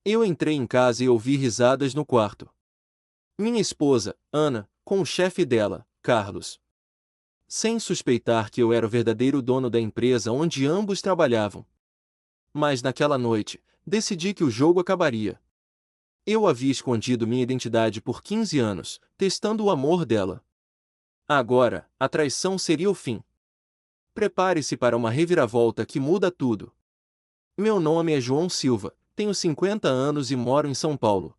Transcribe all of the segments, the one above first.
Eu entrei em casa e ouvi risadas no quarto. Minha esposa, Ana, com o chefe dela, Carlos. Sem suspeitar que eu era o verdadeiro dono da empresa onde ambos trabalhavam. Mas naquela noite, decidi que o jogo acabaria. Eu havia escondido minha identidade por 15 anos, testando o amor dela. Agora, a traição seria o fim. Prepare-se para uma reviravolta que muda tudo. Meu nome é João Silva, tenho 50 anos e moro em São Paulo.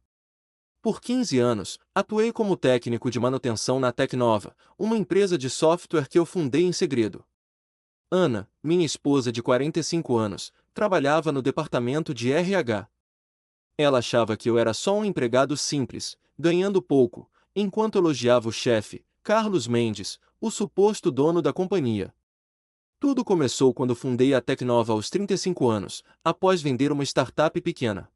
Por 15 anos, atuei como técnico de manutenção na Tecnova, uma empresa de software que eu fundei em segredo. Ana, minha esposa de 45 anos, trabalhava no departamento de RH. Ela achava que eu era só um empregado simples, ganhando pouco, enquanto elogiava o chefe, Carlos Mendes, o suposto dono da companhia. Tudo começou quando fundei a Tecnova aos 35 anos, após vender uma startup pequena.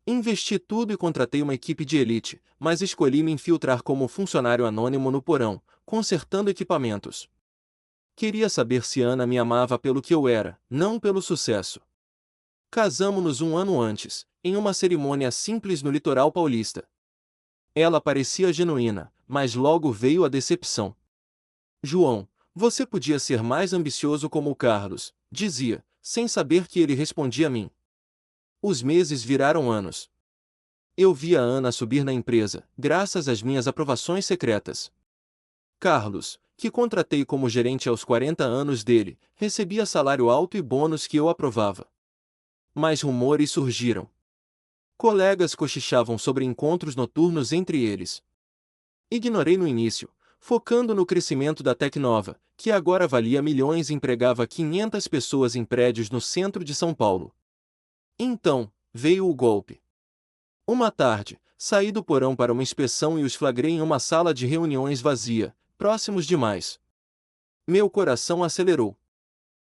Investi tudo e contratei uma equipe de elite, mas escolhi me infiltrar como funcionário anônimo no porão, consertando equipamentos. Queria saber se Ana me amava pelo que eu era, não pelo sucesso. Casamos-nos um ano antes, em uma cerimônia simples no litoral paulista. Ela parecia genuína, mas logo veio a decepção. João, você podia ser mais ambicioso como o Carlos, dizia, sem saber que ele respondia a mim. Os meses viraram anos. Eu via a Ana subir na empresa, graças às minhas aprovações secretas. Carlos, que contratei como gerente aos 40 anos dele, recebia salário alto e bônus que eu aprovava. Mas rumores surgiram. Colegas cochichavam sobre encontros noturnos entre eles. Ignorei no início, focando no crescimento da Tecnova, que agora valia milhões e empregava 500 pessoas em prédios no centro de São Paulo. Então, veio o golpe. Uma tarde, saí do porão para uma inspeção e os flagrei em uma sala de reuniões vazia, próximos demais. Meu coração acelerou.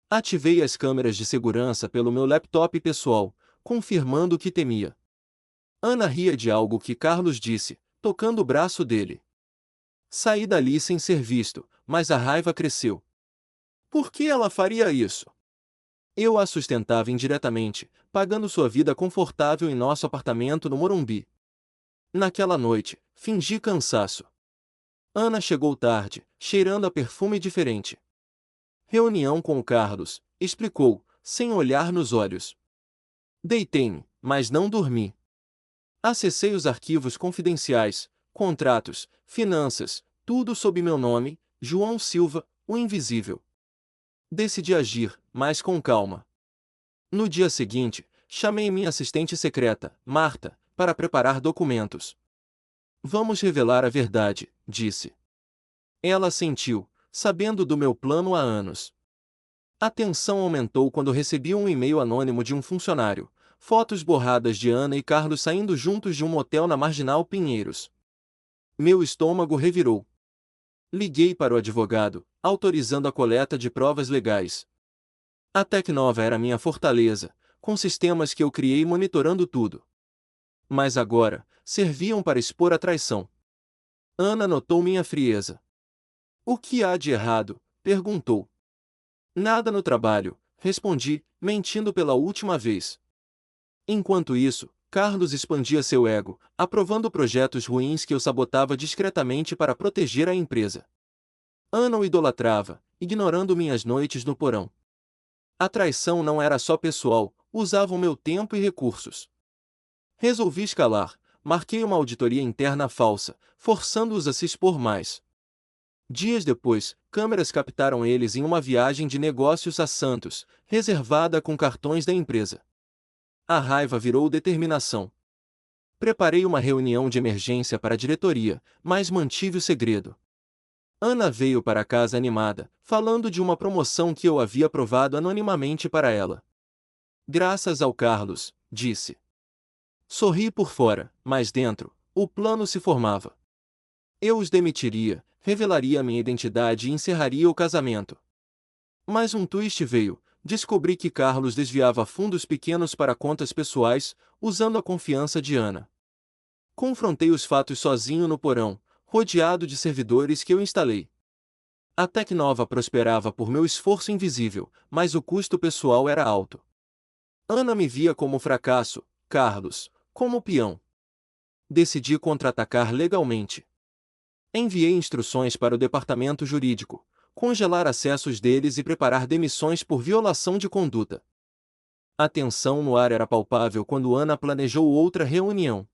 Ativei as câmeras de segurança pelo meu laptop pessoal, confirmando o que temia. Ana ria de algo que Carlos disse, tocando o braço dele. Saí dali sem ser visto, mas a raiva cresceu. Por que ela faria isso? Eu a sustentava indiretamente, pagando sua vida confortável em nosso apartamento no Morumbi. Naquela noite, fingi cansaço. Ana chegou tarde, cheirando a perfume diferente. Reunião com o Carlos, explicou, sem olhar nos olhos. Deitei-me, mas não dormi. Acessei os arquivos confidenciais, contratos, finanças, tudo sob meu nome, João Silva, o Invisível. Decidi agir, mas com calma. No dia seguinte, chamei minha assistente secreta, Marta, para preparar documentos. Vamos revelar a verdade, disse. Ela assentiu, sabendo do meu plano há anos. A tensão aumentou quando recebi um e-mail anônimo de um funcionário, fotos borradas de Ana e Carlos saindo juntos de um motel na Marginal Pinheiros. Meu estômago revirou. Liguei para o advogado, autorizando a coleta de provas legais. A Tecnova era minha fortaleza, com sistemas que eu criei monitorando tudo. Mas agora, serviam para expor a traição. Ana notou minha frieza. O que há de errado? Perguntou. Nada no trabalho, respondi, mentindo pela última vez. Enquanto isso, Carlos expandia seu ego, aprovando projetos ruins que eu sabotava discretamente para proteger a empresa. Ana o idolatrava, ignorando minhas noites no porão. A traição não era só pessoal, usavam meu tempo e recursos. Resolvi escalar, marquei uma auditoria interna falsa, forçando-os a se expor mais. Dias depois, câmeras captaram eles em uma viagem de negócios a Santos, reservada com cartões da empresa. A raiva virou determinação. Preparei uma reunião de emergência para a diretoria, mas mantive o segredo. Ana veio para casa animada, falando de uma promoção que eu havia aprovado anonimamente para ela. Graças ao Carlos, disse. Sorri por fora, mas dentro, o plano se formava. Eu os demitiria, revelaria minha identidade e encerraria o casamento. Mas um twist veio. Descobri que Carlos desviava fundos pequenos para contas pessoais, usando a confiança de Ana. Confrontei os fatos sozinho no porão, rodeado de servidores que eu instalei. A Tecnova prosperava por meu esforço invisível, mas o custo pessoal era alto. Ana me via como fracasso, Carlos, como peão. Decidi contra-atacar legalmente. Enviei instruções para o departamento jurídico, congelar acessos deles e preparar demissões por violação de conduta. A tensão no ar era palpável quando Ana planejou outra reunião.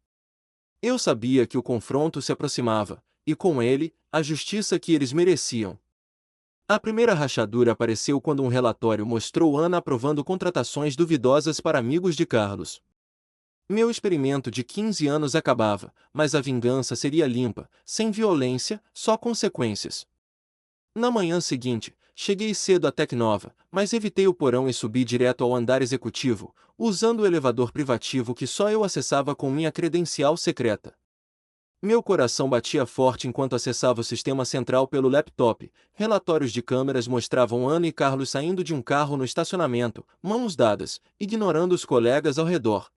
Eu sabia que o confronto se aproximava, e com ele, a justiça que eles mereciam. A primeira rachadura apareceu quando um relatório mostrou Ana aprovando contratações duvidosas para amigos de Carlos. Meu experimento de 15 anos acabava, mas a vingança seria limpa, sem violência, só consequências. Na manhã seguinte, cheguei cedo à Tecnova, mas evitei o porão e subi direto ao andar executivo, usando o elevador privativo que só eu acessava com minha credencial secreta. Meu coração batia forte enquanto acessava o sistema central pelo laptop. Relatórios de câmeras mostravam Ana e Carlos saindo de um carro no estacionamento, mãos dadas, ignorando os colegas ao redor.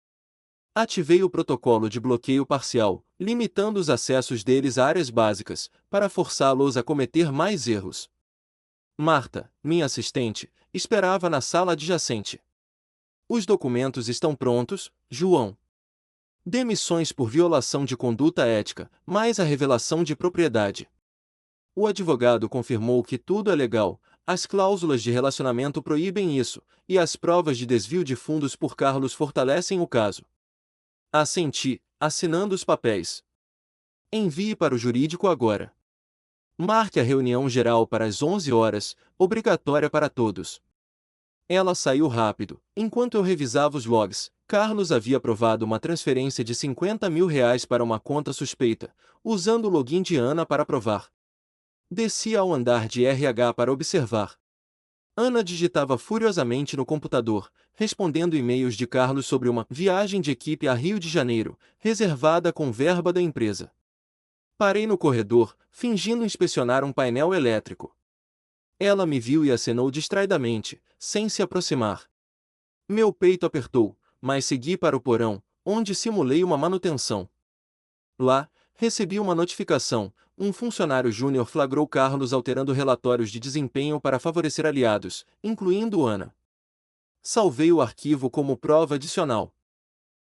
Ativei o protocolo de bloqueio parcial, limitando os acessos deles a áreas básicas, para forçá-los a cometer mais erros. Marta, minha assistente, esperava na sala adjacente. Os documentos estão prontos, João. Demissões por violação de conduta ética, mais a revelação de propriedade. O advogado confirmou que tudo é legal, as cláusulas de relacionamento proíbem isso, e as provas de desvio de fundos por Carlos fortalecem o caso. Assenti, assinando os papéis. Envie para o jurídico agora. Marque a reunião geral para as 11 horas, obrigatória para todos. Ela saiu rápido. Enquanto eu revisava os logs, Carlos havia aprovado uma transferência de R$ 50 mil para uma conta suspeita, usando o login de Ana para aprovar. Desci ao andar de RH para observar. Ana digitava furiosamente no computador, respondendo e-mails de Carlos sobre uma viagem de equipe a Rio de Janeiro, reservada com verba da empresa. Parei no corredor, fingindo inspecionar um painel elétrico. Ela me viu e acenou distraidamente, sem se aproximar. Meu peito apertou, mas segui para o porão, onde simulei uma manutenção. Lá, recebi uma notificação. Um funcionário júnior flagrou Carlos alterando relatórios de desempenho para favorecer aliados, incluindo Ana. Salvei o arquivo como prova adicional.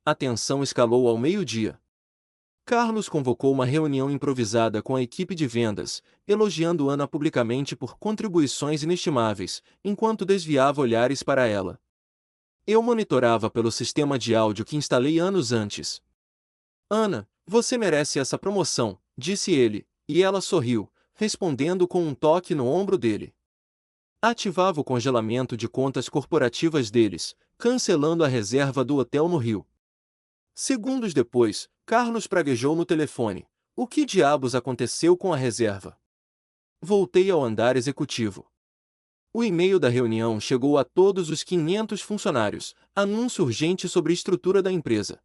A tensão escalou ao meio-dia. Carlos convocou uma reunião improvisada com a equipe de vendas, elogiando Ana publicamente por contribuições inestimáveis, enquanto desviava olhares para ela. Eu monitorava pelo sistema de áudio que instalei anos antes. Ana, você merece essa promoção, disse ele, e ela sorriu, respondendo com um toque no ombro dele. Ativava o congelamento de contas corporativas deles, cancelando a reserva do hotel no Rio. Segundos depois, Carlos praguejou no telefone. O que diabos aconteceu com a reserva? Voltei ao andar executivo. O e-mail da reunião chegou a todos os 500 funcionários, anúncio urgente sobre a estrutura da empresa.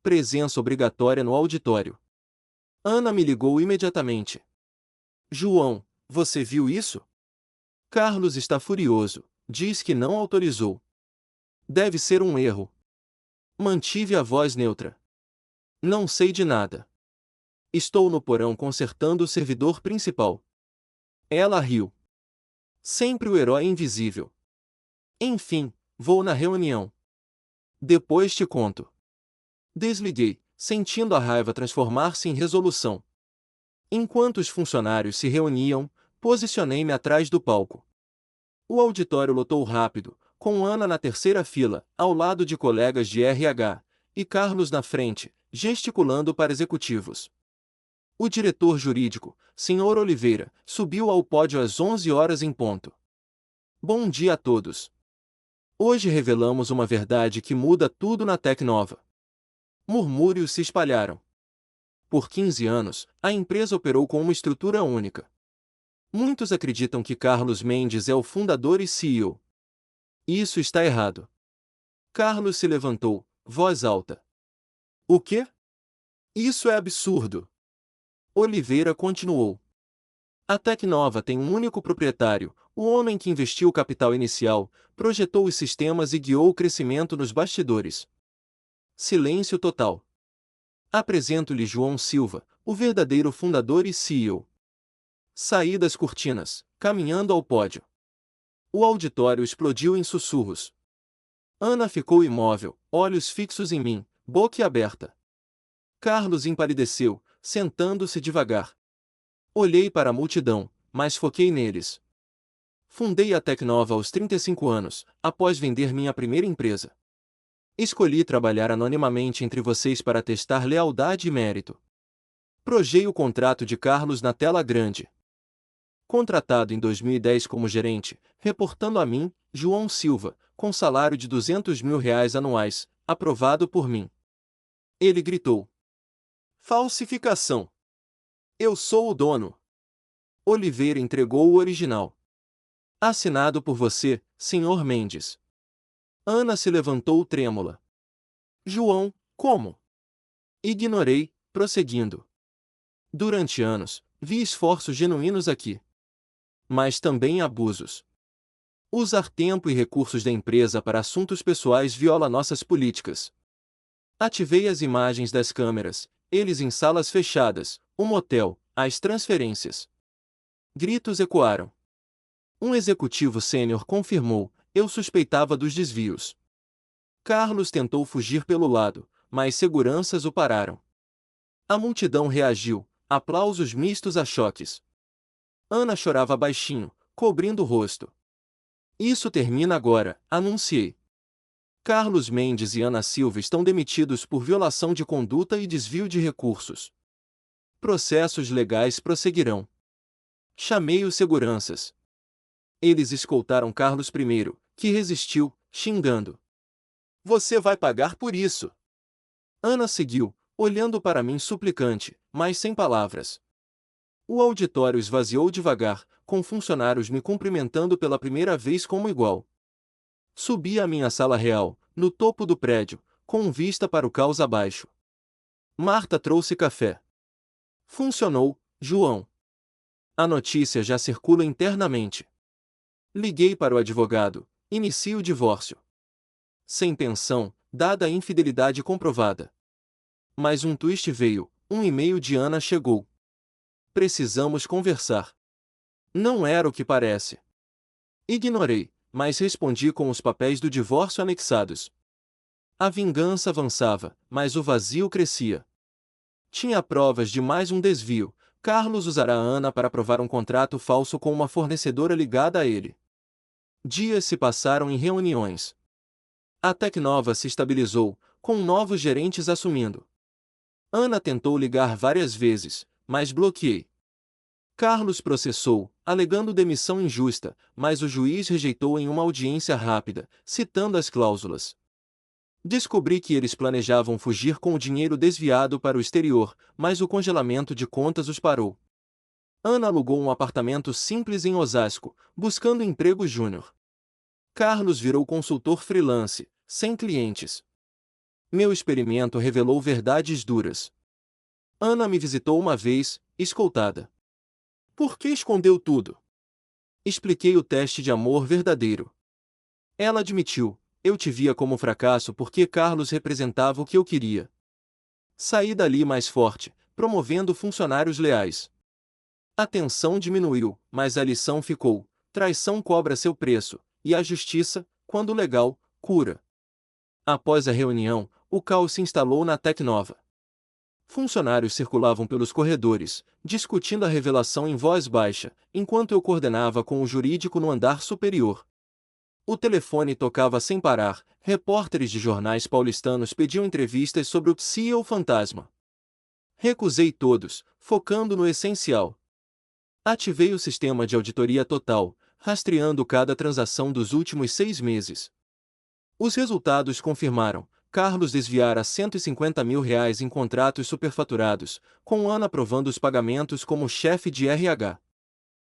Presença obrigatória no auditório. Ana me ligou imediatamente. João, você viu isso? Carlos está furioso, diz que não autorizou. Deve ser um erro. Mantive a voz neutra. Não sei de nada. Estou no porão consertando o servidor principal. Ela riu. Sempre o herói invisível. Enfim, vou na reunião. Depois te conto. Desliguei, sentindo a raiva transformar-se em resolução. Enquanto os funcionários se reuniam, posicionei-me atrás do palco. O auditório lotou rápido, com Ana na terceira fila, ao lado de colegas de RH, e Carlos na frente, gesticulando para executivos. O diretor jurídico, Sr. Oliveira, subiu ao pódio às 11 horas em ponto. Bom dia a todos. Hoje revelamos uma verdade que muda tudo na Tecnova. Murmúrios se espalharam. Por 15 anos, a empresa operou com uma estrutura única. Muitos acreditam que Carlos Mendes é o fundador e CEO. Isso está errado. Carlos se levantou, voz alta. O quê? Isso é absurdo. Oliveira continuou. A Tecnova tem um único proprietário, o homem que investiu o capital inicial, projetou os sistemas e guiou o crescimento nos bastidores. Silêncio total. Apresento-lhe João Silva, o verdadeiro fundador e CEO. Saí das cortinas, caminhando ao pódio. O auditório explodiu em sussurros. Ana ficou imóvel, olhos fixos em mim, boca aberta. Carlos empalideceu, sentando-se devagar. Olhei para a multidão, mas foquei neles. Fundei a Tecnova aos 35 anos, após vender minha primeira empresa. Escolhi trabalhar anonimamente entre vocês para testar lealdade e mérito. Projei o contrato de Carlos na tela grande. Contratado em 2010 como gerente, reportando a mim, João Silva, com salário de R$ 200.000 anuais, aprovado por mim. Ele gritou: falsificação! Eu sou o dono. Oliveira entregou o original. Assinado por você, Sr. Mendes. Ana se levantou trêmula. João, como? Ignorei, prosseguindo. Durante anos, vi esforços genuínos aqui. Mas também abusos. Usar tempo e recursos da empresa para assuntos pessoais viola nossas políticas. Ativei as imagens das câmeras, eles em salas fechadas, um motel, as transferências. Gritos ecoaram. Um executivo sênior confirmou: eu suspeitava dos desvios. Carlos tentou fugir pelo lado, mas seguranças o pararam. A multidão reagiu, aplausos mistos a choques. Ana chorava baixinho, cobrindo o rosto. Isso termina agora, anunciei. Carlos Mendes e Ana Silva estão demitidos por violação de conduta e desvio de recursos. Processos legais prosseguirão. Chamei os seguranças. Eles escoltaram Carlos primeiro, que resistiu, xingando. Você vai pagar por isso. Ana seguiu, olhando para mim suplicante, mas sem palavras. O auditório esvaziou devagar, com funcionários me cumprimentando pela primeira vez como igual. Subi à minha sala real, no topo do prédio, com vista para o caos abaixo. Marta trouxe café. Funcionou, João. A notícia já circula internamente. Liguei para o advogado, inicio o divórcio. Sem pensão, dada a infidelidade comprovada. Mas um twist veio, um e-mail de Ana chegou. Precisamos conversar. Não era o que parece. Ignorei, mas respondi com os papéis do divórcio anexados. A vingança avançava, mas o vazio crescia. Tinha provas de mais um desvio. Carlos usará a Ana para provar um contrato falso com uma fornecedora ligada a ele. Dias se passaram em reuniões. A Tecnova se estabilizou, com novos gerentes assumindo. Ana tentou ligar várias vezes, mas bloqueei. Carlos processou, alegando demissão injusta, mas o juiz rejeitou em uma audiência rápida, citando as cláusulas. Descobri que eles planejavam fugir com o dinheiro desviado para o exterior, mas o congelamento de contas os parou. Ana alugou um apartamento simples em Osasco, buscando emprego júnior. Carlos virou consultor freelance, sem clientes. Meu experimento revelou verdades duras. Ana me visitou uma vez, escoltada. Por que escondeu tudo? Expliquei o teste de amor verdadeiro. Ela admitiu: eu te via como fracasso porque Carlos representava o que eu queria. Saí dali mais forte, promovendo funcionários leais. A tensão diminuiu, mas a lição ficou: traição cobra seu preço, e a justiça, quando legal, cura. Após a reunião, o caos se instalou na Tecnova. Funcionários circulavam pelos corredores, discutindo a revelação em voz baixa, enquanto eu coordenava com o jurídico no andar superior. O telefone tocava sem parar, repórteres de jornais paulistanos pediam entrevistas sobre o CEO fantasma. Recusei todos, focando no essencial. Ativei o sistema de auditoria total, rastreando cada transação dos últimos 6 meses. Os resultados confirmaram: Carlos desviara R$ 150.000 em contratos superfaturados, com Ana aprovando os pagamentos como chefe de RH.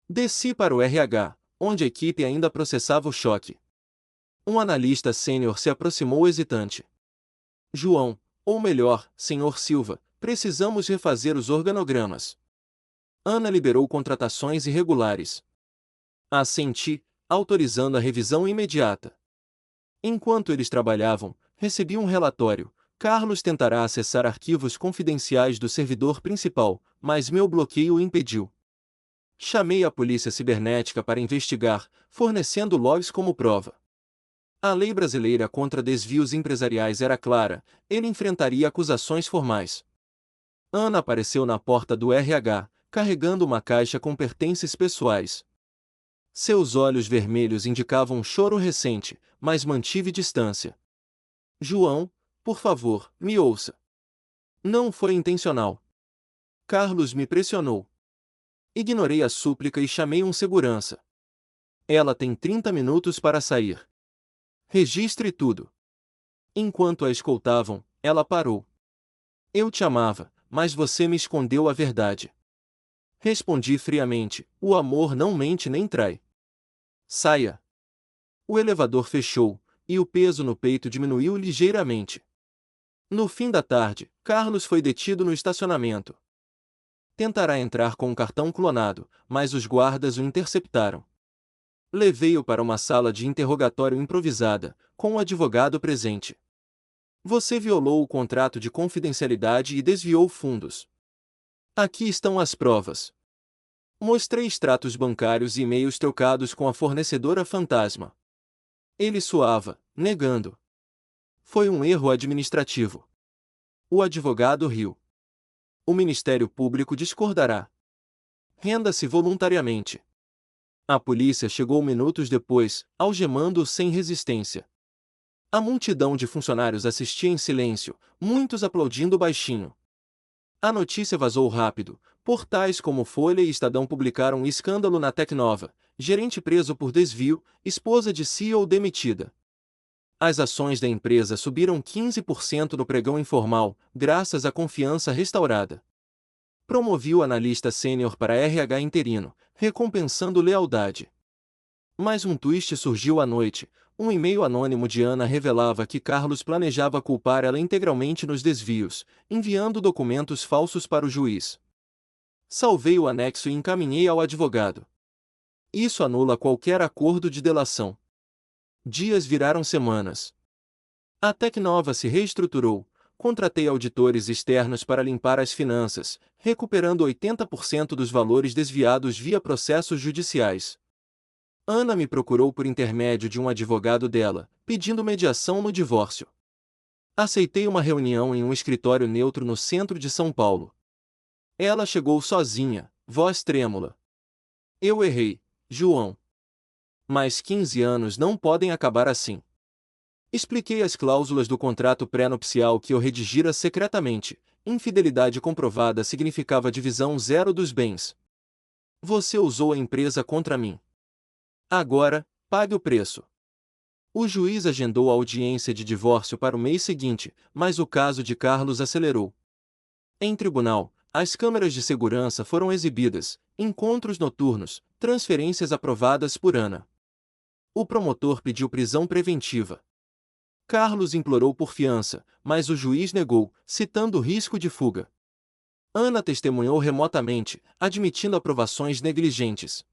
Desci para o RH, onde a equipe ainda processava o choque. Um analista sênior se aproximou hesitante. João, ou melhor, Sr. Silva, precisamos refazer os organogramas. Ana liberou contratações irregulares. Assenti, autorizando a revisão imediata. Enquanto eles trabalhavam, recebi um relatório: Carlos tentará acessar arquivos confidenciais do servidor principal, mas meu bloqueio o impediu. Chamei a polícia cibernética para investigar, fornecendo logs como prova. A lei brasileira contra desvios empresariais era clara, ele enfrentaria acusações formais. Ana apareceu na porta do RH, carregando uma caixa com pertences pessoais. Seus olhos vermelhos indicavam um choro recente, mas mantive distância. João, por favor, me ouça. Não foi intencional. Carlos me pressionou. Ignorei a súplica e chamei um segurança. Ela tem 30 minutos para sair. Registre tudo. Enquanto a escoltavam, ela parou. Eu te amava, mas você me escondeu a verdade. Respondi friamente: o amor não mente nem trai. Saia. O elevador fechou, e o peso no peito diminuiu ligeiramente. No fim da tarde, Carlos foi detido no estacionamento. Tentará entrar com um cartão clonado, mas os guardas o interceptaram. Levei-o para uma sala de interrogatório improvisada, com o advogado presente. Você violou o contrato de confidencialidade e desviou fundos. Aqui estão as provas. Mostrei extratos bancários e e-mails trocados com a fornecedora fantasma. Ele suava, negando. Foi um erro administrativo. O advogado riu. O Ministério Público discordará. Renda-se voluntariamente. A polícia chegou minutos depois, algemando-o sem resistência. A multidão de funcionários assistia em silêncio, muitos aplaudindo baixinho. A notícia vazou rápido. Portais como Folha e Estadão publicaram um escândalo na Tecnova, gerente preso por desvio, esposa de CEO demitida. As ações da empresa subiram 15% no pregão informal, graças à confiança restaurada. Promovi o analista sênior para RH interino, recompensando lealdade. Mais um twist surgiu à noite. Um e-mail anônimo de Ana revelava que Carlos planejava culpar ela integralmente nos desvios, enviando documentos falsos para o juiz. Salvei o anexo e encaminhei ao advogado. Isso anula qualquer acordo de delação. Dias viraram semanas. A Tecnova se reestruturou. Contratei auditores externos para limpar as finanças, recuperando 80% dos valores desviados via processos judiciais. Ana me procurou por intermédio de um advogado dela, pedindo mediação no divórcio. Aceitei uma reunião em um escritório neutro no centro de São Paulo. Ela chegou sozinha, voz trêmula. Eu errei, João. Mas 15 anos não podem acabar assim. Expliquei as cláusulas do contrato pré-nupcial que eu redigira secretamente. Infidelidade comprovada significava divisão zero dos bens. Você usou a empresa contra mim. Agora, pague o preço. O juiz agendou a audiência de divórcio para o mês seguinte, mas o caso de Carlos acelerou. Em tribunal, as câmeras de segurança foram exibidas, encontros noturnos, transferências aprovadas por Ana. O promotor pediu prisão preventiva. Carlos implorou por fiança, mas o juiz negou, citando o risco de fuga. Ana testemunhou remotamente, admitindo aprovações negligentes.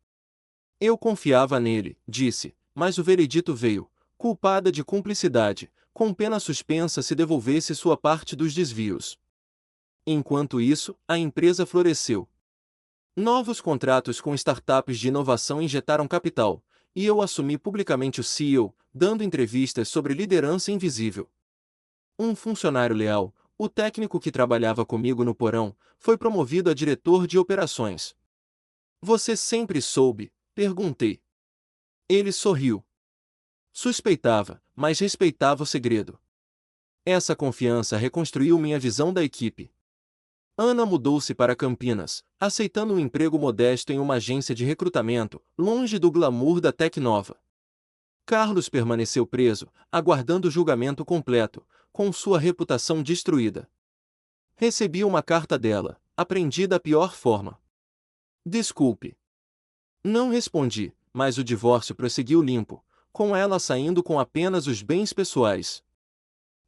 Eu confiava nele, disse, mas o veredito veio, culpada de cumplicidade, com pena suspensa se devolvesse sua parte dos desvios. Enquanto isso, a empresa floresceu. Novos contratos com startups de inovação injetaram capital, e eu assumi publicamente o CEO, dando entrevistas sobre liderança invisível. Um funcionário leal, o técnico que trabalhava comigo no porão, foi promovido a diretor de operações. Você sempre soube? Perguntei. Ele sorriu. Suspeitava, mas respeitava o segredo. Essa confiança reconstruiu minha visão da equipe. Ana mudou-se para Campinas, aceitando um emprego modesto em uma agência de recrutamento, longe do glamour da Tecnova. Carlos permaneceu preso, aguardando o julgamento completo, com sua reputação destruída. Recebi uma carta dela, aprendi da pior forma. Desculpe. Não respondi, mas o divórcio prosseguiu limpo, com ela saindo com apenas os bens pessoais.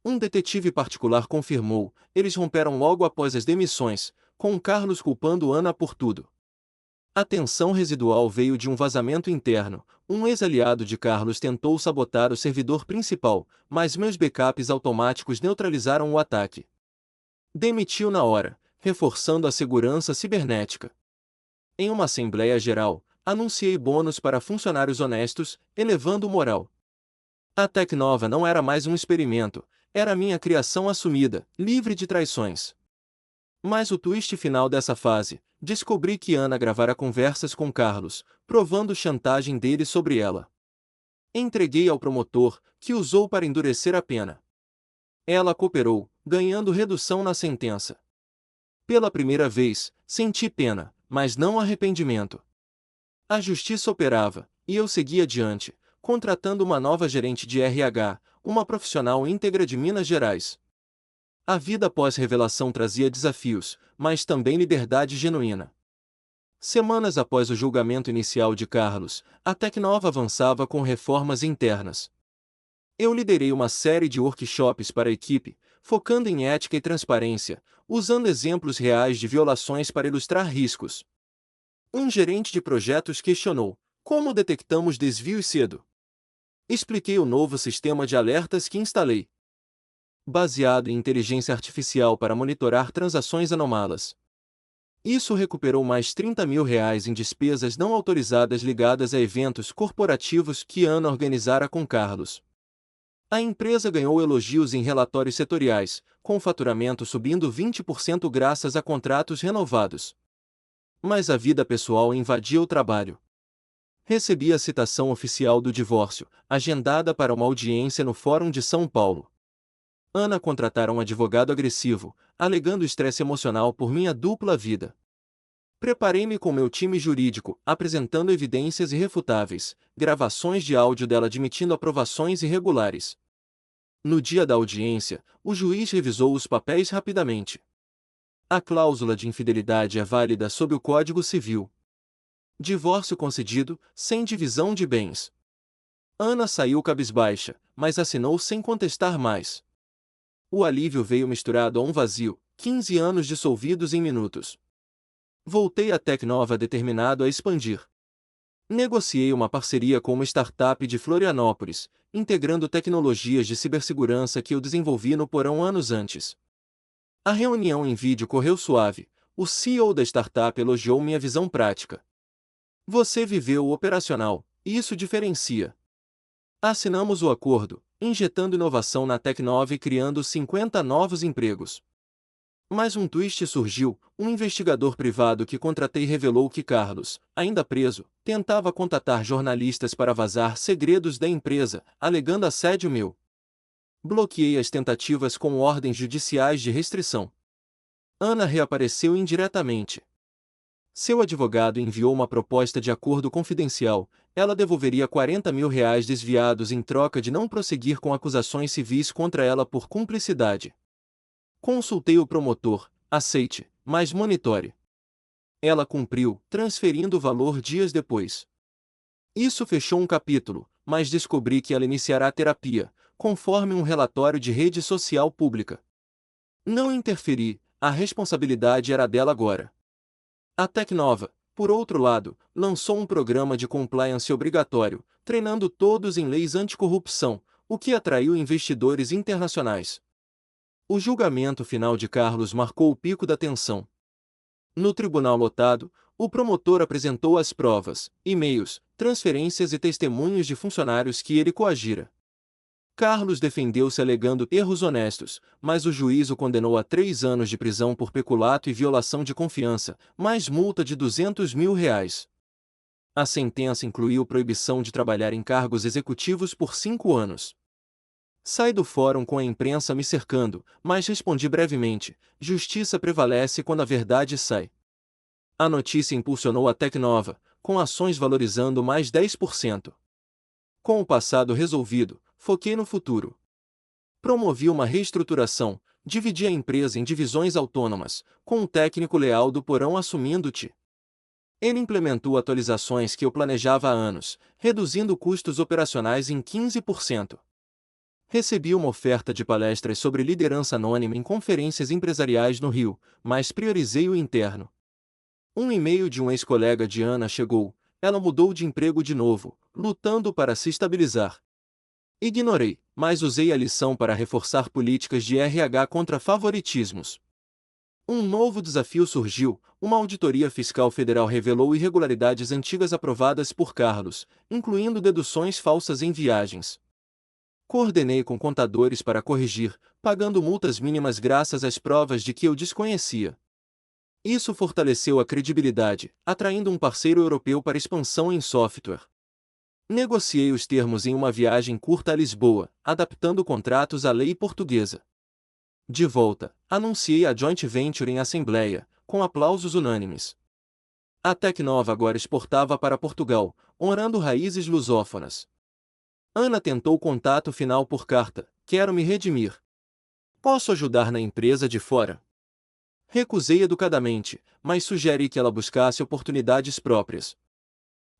Um detetive particular confirmou, eles romperam logo após as demissões, com Carlos culpando Ana por tudo. A tensão residual veio de um vazamento interno. Um ex-aliado de Carlos tentou sabotar o servidor principal, mas meus backups automáticos neutralizaram o ataque. Demitiu na hora, reforçando a segurança cibernética. Em uma assembleia geral, anunciei bônus para funcionários honestos, elevando o moral. A Tecnova não era mais um experimento, era minha criação assumida, livre de traições. Mas o twist final dessa fase, descobri que Ana gravara conversas com Carlos, provando chantagem dele sobre ela. Entreguei ao promotor, que usou para endurecer a pena. Ela cooperou, ganhando redução na sentença. Pela primeira vez, senti pena, mas não arrependimento. A justiça operava, e eu segui adiante, contratando uma nova gerente de RH, uma profissional íntegra de Minas Gerais. A vida pós-revelação trazia desafios, mas também liberdade genuína. Semanas após o julgamento inicial de Carlos, a Tecnova avançava com reformas internas. Eu liderei uma série de workshops para a equipe, focando em ética e transparência, usando exemplos reais de violações para ilustrar riscos. Um gerente de projetos questionou: como detectamos desvios cedo? Expliquei o novo sistema de alertas que instalei, baseado em inteligência artificial para monitorar transações anômalas. Isso recuperou mais R$ 30 mil em despesas não autorizadas ligadas a eventos corporativos que Ana organizara com Carlos. A empresa ganhou elogios em relatórios setoriais, com o faturamento subindo 20% graças a contratos renovados. Mas a vida pessoal invadia o trabalho. Recebi a citação oficial do divórcio, agendada para uma audiência no Fórum de São Paulo. Ana contratara um advogado agressivo, alegando estresse emocional por minha dupla vida. Preparei-me com meu time jurídico, apresentando evidências irrefutáveis, gravações de áudio dela admitindo aprovações irregulares. No dia da audiência, o juiz revisou os papéis rapidamente. A cláusula de infidelidade é válida sob o Código Civil. Divórcio concedido, sem divisão de bens. Ana saiu cabisbaixa, mas assinou sem contestar mais. O alívio veio misturado a um vazio, 15 anos dissolvidos em minutos. Voltei à Tecnova determinado a expandir. Negociei uma parceria com uma startup de Florianópolis, integrando tecnologias de cibersegurança que eu desenvolvi no porão anos antes. A reunião em vídeo correu suave, o CEO da startup elogiou minha visão prática. Você viveu o operacional, e isso diferencia. Assinamos o acordo, injetando inovação na Tecnova e criando 50 novos empregos. Mas um twist surgiu: um investigador privado que contratei revelou que Carlos, ainda preso, tentava contatar jornalistas para vazar segredos da empresa, alegando assédio meu. Bloqueei as tentativas com ordens judiciais de restrição. Ana reapareceu indiretamente. Seu advogado enviou uma proposta de acordo confidencial. Ela devolveria R$ 40 mil desviados em troca de não prosseguir com acusações civis contra ela por cumplicidade. Consultei o promotor: aceite, mas monitore. Ela cumpriu, transferindo o valor dias depois. Isso fechou um capítulo, mas descobri que ela iniciará terapia, conforme um relatório de rede social pública. Não interferi, a responsabilidade era dela agora. A Tecnova, por outro lado, lançou um programa de compliance obrigatório, treinando todos em leis anticorrupção, o que atraiu investidores internacionais. O julgamento final de Carlos marcou o pico da tensão. No tribunal lotado, o promotor apresentou as provas, e-mails, transferências e testemunhos de funcionários que ele coagira. Carlos defendeu-se alegando erros honestos, mas o juiz o condenou a 3 anos de prisão por peculato e violação de confiança, mais multa de R$ 200 mil. A sentença incluiu proibição de trabalhar em cargos executivos por 5 anos. Saí do fórum com a imprensa me cercando, mas respondi brevemente: justiça prevalece quando a verdade sai. A notícia impulsionou a Tecnova, com ações valorizando mais 10%. Com o passado resolvido, foquei no futuro. Promovi uma reestruturação, dividi a empresa em divisões autônomas, com um técnico leal do porão assumindo-te. Ele implementou atualizações que eu planejava há anos, reduzindo custos operacionais em 15%. Recebi uma oferta de palestras sobre liderança anônima em conferências empresariais no Rio, mas priorizei o interno. Um e-mail de um ex-colega de Ana chegou: ela mudou de emprego de novo, lutando para se estabilizar. Ignorei, mas usei a lição para reforçar políticas de RH contra favoritismos. Um novo desafio surgiu: uma auditoria fiscal federal revelou irregularidades antigas aprovadas por Carlos, incluindo deduções falsas em viagens. Coordenei com contadores para corrigir, pagando multas mínimas graças às provas de que eu desconhecia. Isso fortaleceu a credibilidade, atraindo um parceiro europeu para expansão em software. Negociei os termos em uma viagem curta a Lisboa, adaptando contratos à lei portuguesa. De volta, anunciei a joint venture em assembleia, com aplausos unânimes. A Tecnova agora exportava para Portugal, honrando raízes lusófonas. Ana tentou contato final por carta: quero me redimir. Posso ajudar na empresa de fora? Recusei educadamente, mas sugeri que ela buscasse oportunidades próprias.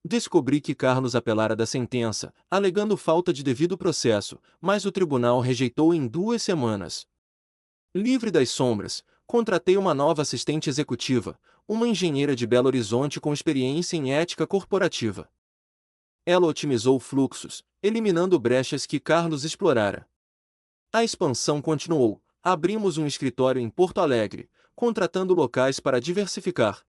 Descobri que Carlos apelara da sentença, alegando falta de devido processo, mas o tribunal rejeitou em 2 semanas. Livre das sombras, contratei uma nova assistente executiva, uma engenheira de Belo Horizonte com experiência em ética corporativa. Ela otimizou fluxos, eliminando brechas que Carlos explorara. A expansão continuou. Abrimos um escritório em Porto Alegre, contratando locais para diversificar.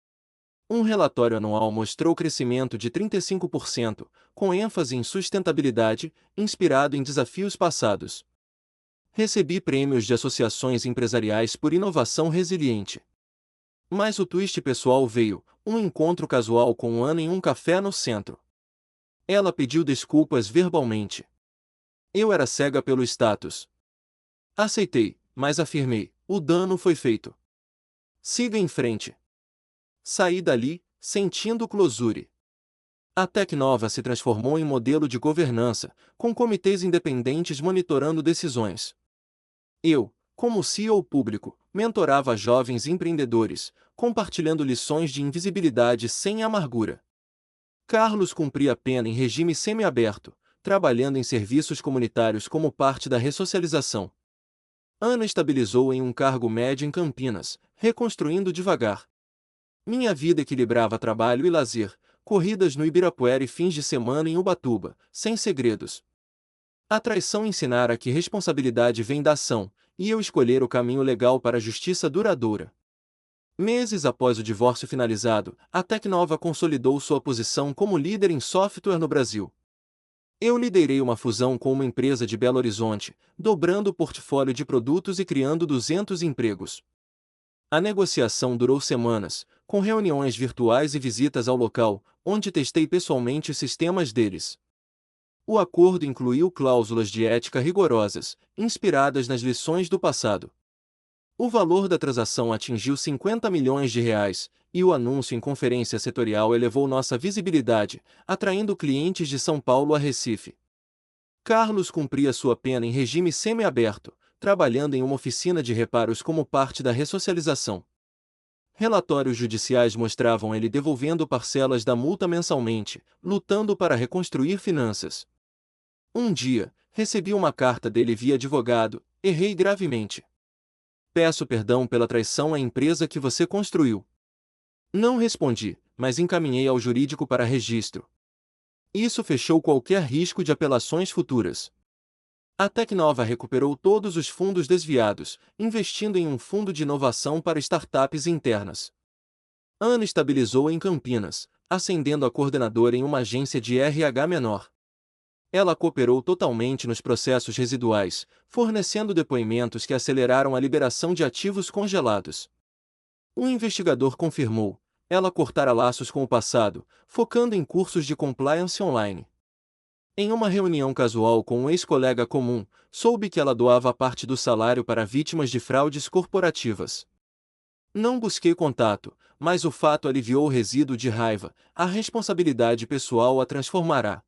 Um relatório anual mostrou crescimento de 35%, com ênfase em sustentabilidade, inspirado em desafios passados. Recebi prêmios de associações empresariais por inovação resiliente. Mas o twist pessoal veio: um encontro casual com Ana em um café no centro. Ela pediu desculpas verbalmente. Eu era cega pelo status. Aceitei, mas afirmei: o dano foi feito. Siga em frente. Saí dali, sentindo closure. A Tecnova se transformou em modelo de governança, com comitês independentes monitorando decisões. Eu, como CEO público, mentorava jovens empreendedores, compartilhando lições de invisibilidade sem amargura. Carlos cumpria pena em regime semiaberto, trabalhando em serviços comunitários como parte da ressocialização. Ana estabilizou em um cargo médio em Campinas, reconstruindo devagar. Minha vida equilibrava trabalho e lazer, corridas no Ibirapuera e fins de semana em Ubatuba, sem segredos. A traição ensinara que responsabilidade vem da ação, e eu escolher o caminho legal para a justiça duradoura. Meses após o divórcio finalizado, a Tecnova consolidou sua posição como líder em software no Brasil. Eu liderei uma fusão com uma empresa de Belo Horizonte, dobrando o portfólio de produtos e criando 200 empregos. A negociação durou semanas, com reuniões virtuais e visitas ao local, onde testei pessoalmente os sistemas deles. O acordo incluiu cláusulas de ética rigorosas, inspiradas nas lições do passado. O valor da transação atingiu 50 milhões de reais, e o anúncio em conferência setorial elevou nossa visibilidade, atraindo clientes de São Paulo a Recife. Carlos cumpria sua pena em regime semiaberto, trabalhando em uma oficina de reparos como parte da ressocialização. Relatórios judiciais mostravam ele devolvendo parcelas da multa mensalmente, lutando para reconstruir finanças. Um dia, recebi uma carta dele via advogado: errei gravemente. Peço perdão pela traição à empresa que você construiu. Não respondi, mas encaminhei ao jurídico para registro. Isso fechou qualquer risco de apelações futuras. A Tecnova recuperou todos os fundos desviados, investindo em um fundo de inovação para startups internas. Ana estabilizou em Campinas, ascendendo a coordenadora em uma agência de RH menor. Ela cooperou totalmente nos processos residuais, fornecendo depoimentos que aceleraram a liberação de ativos congelados. Um investigador confirmou: ela cortara laços com o passado, focando em cursos de compliance online. Em uma reunião casual com um ex-colega comum, soube que ela doava parte do salário para vítimas de fraudes corporativas. Não busquei contato, mas o fato aliviou o resíduo de raiva: a responsabilidade pessoal a transformará.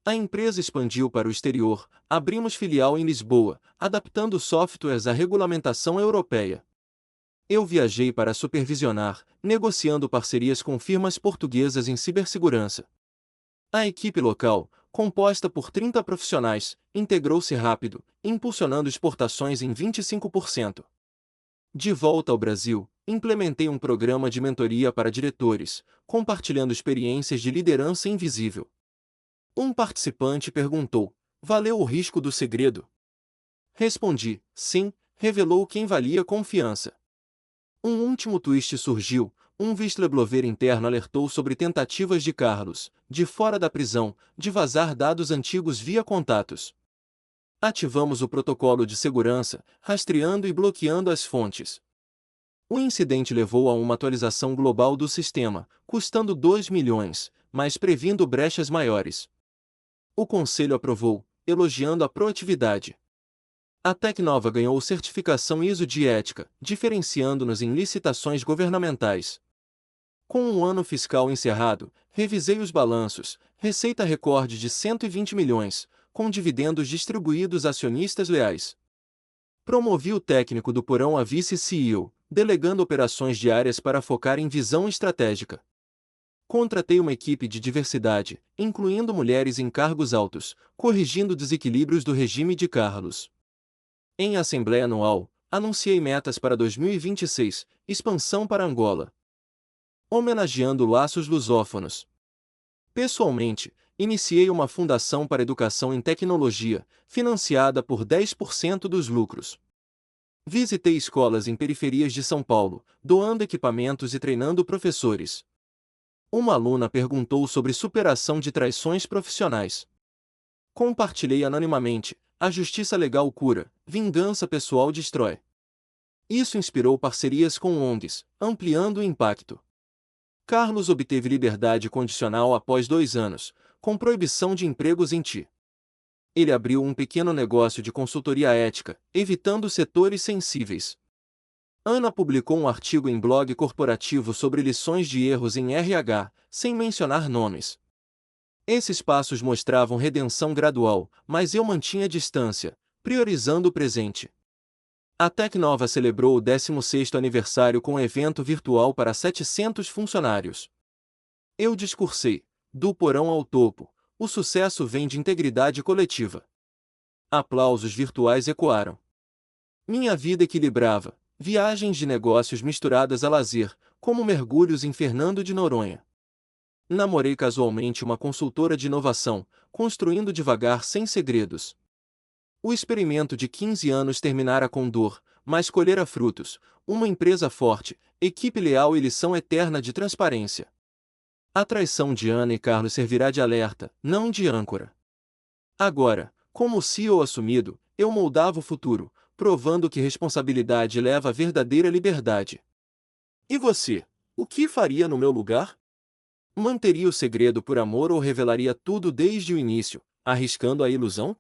A empresa expandiu para o exterior, abrimos filial em Lisboa, adaptando softwares à regulamentação europeia. Eu viajei para supervisionar, negociando parcerias com firmas portuguesas em cibersegurança. A equipe local, composta por 30 profissionais, integrou-se rápido, impulsionando exportações em 25%. De volta ao Brasil, implementei um programa de mentoria para diretores, compartilhando experiências de liderança invisível. Um participante perguntou: valeu o risco do segredo? Respondi: sim, revelou quem valia confiança. Um último twist surgiu: um whistleblower interno alertou sobre tentativas de Carlos, de fora da prisão, de vazar dados antigos via contatos. Ativamos o protocolo de segurança, rastreando e bloqueando as fontes. O incidente levou a uma atualização global do sistema, custando 2 milhões, mas previndo brechas maiores. O conselho aprovou, elogiando a proatividade. A Tecnova ganhou certificação ISO de ética, diferenciando-nos em licitações governamentais. Com um ano fiscal encerrado, revisei os balanços, receita recorde de 120 milhões, com dividendos distribuídos a acionistas leais. Promovi o técnico do porão a vice-CEO, delegando operações diárias para focar em visão estratégica. Contratei uma equipe de diversidade, incluindo mulheres em cargos altos, corrigindo desequilíbrios do regime de Carlos. Em assembleia anual, anunciei metas para 2026, expansão para Angola. Homenageando laços lusófonos. Pessoalmente, iniciei uma fundação para educação em tecnologia, financiada por 10% dos lucros. Visitei escolas em periferias de São Paulo, doando equipamentos e treinando professores. Uma aluna perguntou sobre superação de traições profissionais. Compartilhei anonimamente: a justiça legal cura, vingança pessoal destrói. Isso inspirou parcerias com ONGs, ampliando o impacto. Carlos obteve liberdade condicional após 2 anos, com proibição de empregos em Ti. Ele abriu um pequeno negócio de consultoria ética, evitando setores sensíveis. Ana publicou um artigo em blog corporativo sobre lições de erros em RH, sem mencionar nomes. Esses passos mostravam redenção gradual, mas eu mantinha distância, priorizando o presente. A Tecnova celebrou o 16º aniversário com um evento virtual para 700 funcionários. Eu discursei: do porão ao topo, o sucesso vem de integridade coletiva. Aplausos virtuais ecoaram. Minha vida equilibrava, viagens de negócios misturadas a lazer, como mergulhos em Fernando de Noronha. Namorei casualmente uma consultora de inovação, construindo devagar sem segredos. O experimento de 15 anos terminara com dor, mas colhera frutos, uma empresa forte, equipe leal e lição eterna de transparência. A traição de Ana e Carlos servirá de alerta, não de âncora. Agora, como CEO assumido, eu moldava o futuro, provando que responsabilidade leva à verdadeira liberdade. E você? O que faria no meu lugar? Manteria o segredo por amor ou revelaria tudo desde o início, arriscando a ilusão?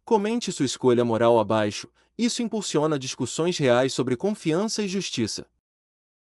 Comente sua escolha moral abaixo, isso impulsiona discussões reais sobre confiança e justiça.